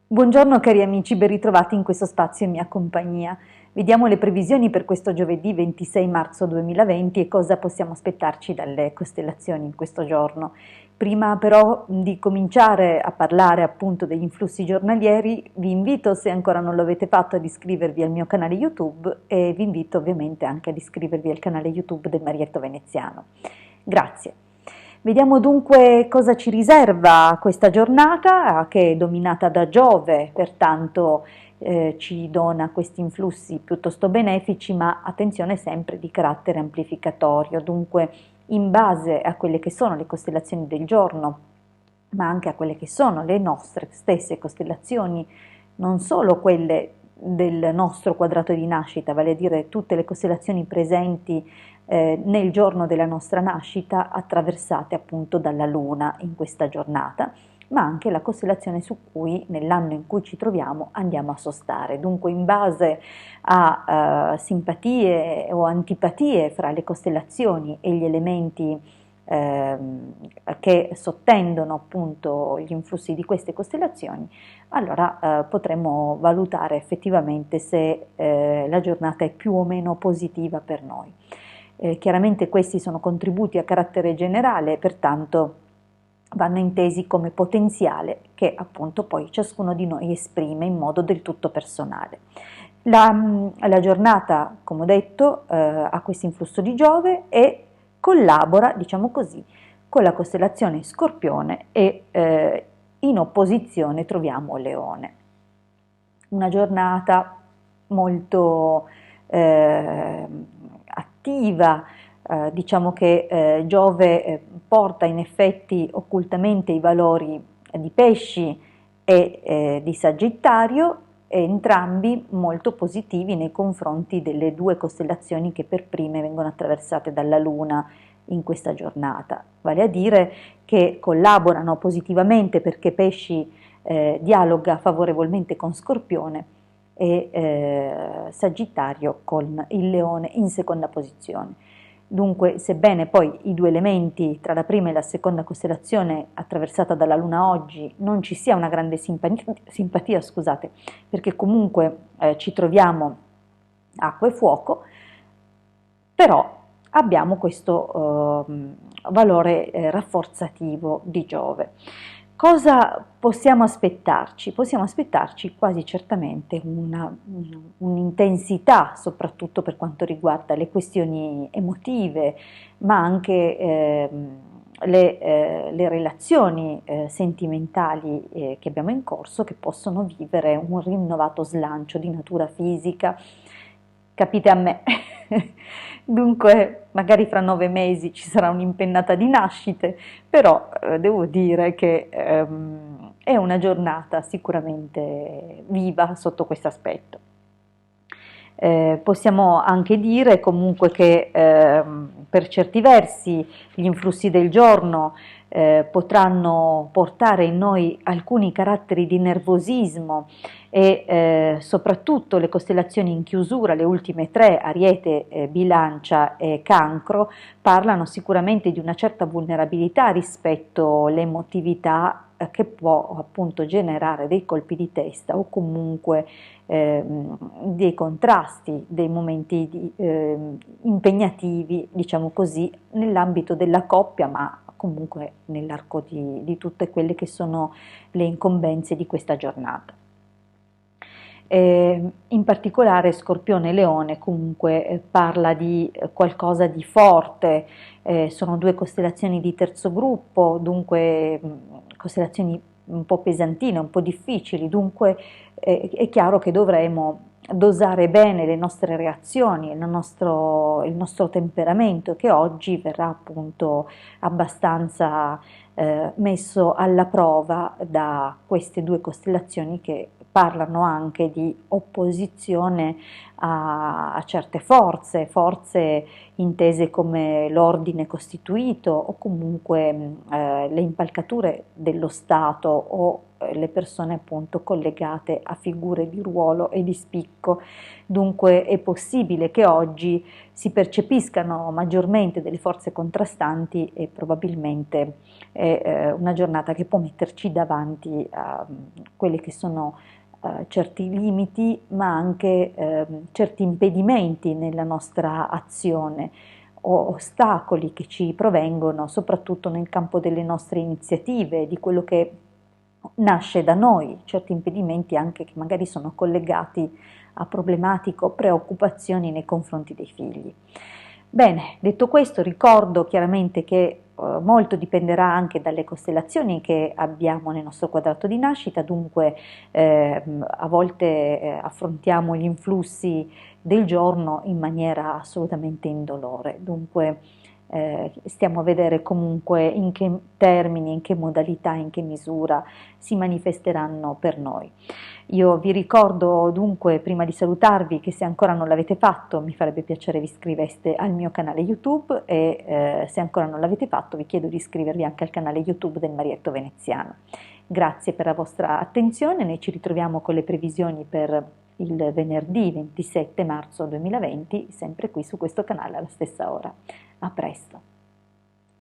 Buongiorno cari amici, ben ritrovati in questo spazio in mia compagnia. Vediamo le previsioni per questo giovedì 26 marzo 2020 e cosa possiamo aspettarci dalle costellazioni in questo giorno. Prima però di cominciare a parlare appunto degli influssi giornalieri, vi invito, se ancora non lo avete fatto, ad iscrivervi al mio canale YouTube e vi invito ovviamente anche ad iscrivervi al canale YouTube del Marietto Veneziano. Grazie. Vediamo dunque cosa ci riserva questa giornata, che è dominata da Giove, pertanto ci dona questi influssi piuttosto benefici, ma attenzione sempre di carattere amplificatorio, dunque in base a quelle che sono le costellazioni del giorno, ma anche a quelle che sono le nostre stesse costellazioni, non solo quelle del nostro quadrato di nascita, vale a dire tutte le costellazioni presenti nel giorno della nostra nascita, attraversate appunto dalla Luna in questa giornata, ma anche la costellazione su cui nell'anno in cui ci troviamo andiamo a sostare. Dunque in base a simpatie o antipatie fra le costellazioni e gli elementi che sottendono appunto gli influssi di queste costellazioni, allora potremo valutare effettivamente se la giornata è più o meno positiva per noi. Chiaramente questi sono contributi a carattere generale, pertanto vanno intesi come potenziale che appunto poi ciascuno di noi esprime in modo del tutto personale. La giornata, come ho detto, ha questo influsso di Giove e collabora, diciamo così, con la costellazione Scorpione e in opposizione troviamo Leone. Una giornata molto attiva, diciamo che Giove porta in effetti occultamente i valori di Pesci e di Sagittario, entrambi molto positivi nei confronti delle due costellazioni che per prime vengono attraversate dalla Luna in questa giornata, vale a dire che collaborano positivamente perché Pesci dialoga favorevolmente con Scorpione e Sagittario con il Leone in seconda posizione. Dunque, sebbene poi i due elementi tra la prima e la seconda costellazione attraversata dalla Luna oggi non ci sia una grande simpatia, scusate, perché comunque ci troviamo acqua e fuoco, però abbiamo questo valore rafforzativo di Giove. Cosa possiamo aspettarci? Possiamo aspettarci quasi certamente un'intensità, soprattutto per quanto riguarda le questioni emotive, ma anche le relazioni sentimentali che abbiamo in corso, che possono vivere un rinnovato slancio di natura fisica. Capite a me? Dunque, magari fra 9 mesi ci sarà un'impennata di nascite, però devo dire che è una giornata sicuramente viva sotto questo aspetto. Possiamo anche dire comunque che per certi versi gli influssi del giorno potranno portare in noi alcuni caratteri di nervosismo e soprattutto le costellazioni in chiusura, le ultime tre, Ariete, Bilancia e Cancro, parlano sicuramente di una certa vulnerabilità rispetto all'emotività che può appunto generare dei colpi di testa o comunque dei contrasti, dei momenti impegnativi, diciamo così, nell'ambito della coppia, ma comunque nell'arco di tutte quelle che sono le incombenze di questa giornata. In particolare Scorpione e Leone comunque parla di qualcosa di forte, sono due costellazioni di terzo gruppo, dunque costellazioni un po' pesantine, un po' difficili, dunque è chiaro che dovremo dosare bene le nostre reazioni, il nostro temperamento che oggi verrà appunto abbastanza messo alla prova da queste due costellazioni che parlano anche di opposizione a certe forze intese come l'ordine costituito o comunque le impalcature dello Stato o le persone appunto collegate a figure di ruolo e di spicco. Dunque è possibile che oggi si percepiscano maggiormente delle forze contrastanti e probabilmente è una giornata che può metterci davanti a quelli che sono certi limiti, ma anche certi impedimenti nella nostra azione o ostacoli che ci provengono soprattutto nel campo delle nostre iniziative, di quello che nasce da noi, certi impedimenti anche che magari sono collegati a problematiche o preoccupazioni nei confronti dei figli. Bene, detto questo, ricordo chiaramente che molto dipenderà anche dalle costellazioni che abbiamo nel nostro quadrato di nascita, dunque a volte affrontiamo gli influssi del giorno in maniera assolutamente indolore, dunque stiamo a vedere comunque in che termini, in che modalità, in che misura si manifesteranno per noi. Io vi ricordo dunque, prima di salutarvi, che se ancora non l'avete fatto mi farebbe piacere vi iscriveste al mio canale YouTube e se ancora non l'avete fatto vi chiedo di iscrivervi anche al canale YouTube del Marietto Veneziano. Grazie per la vostra attenzione, noi ci ritroviamo con le previsioni per il venerdì 27 marzo 2020, sempre qui su questo canale alla stessa ora. A presto!